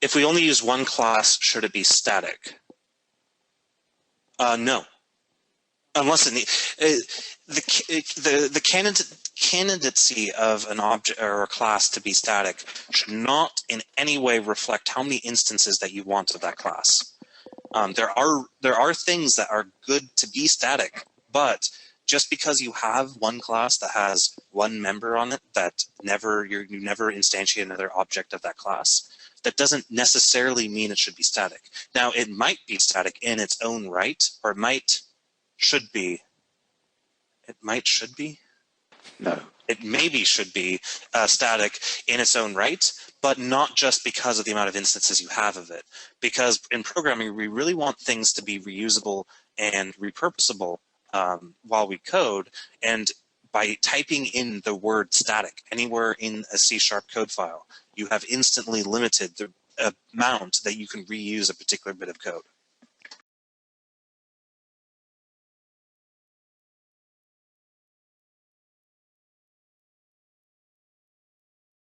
If we only use one class, should it be static? No. Unless the candidacy of an object or a class to be static should not in any way reflect how many instances that you want of that class. There are things that are good to be static, but just because you have one class that has one member on it that you never instantiate another object of that class, that doesn't necessarily mean it should be static. Now, it might be static in its own right, or it should be. No. It maybe should be static in its own right, but not just because of the amount of instances you have of it. Because in programming, we really want things to be reusable and repurposable while we code. And by typing in the word static anywhere in a C# code file, you have instantly limited the amount that you can reuse a particular bit of code.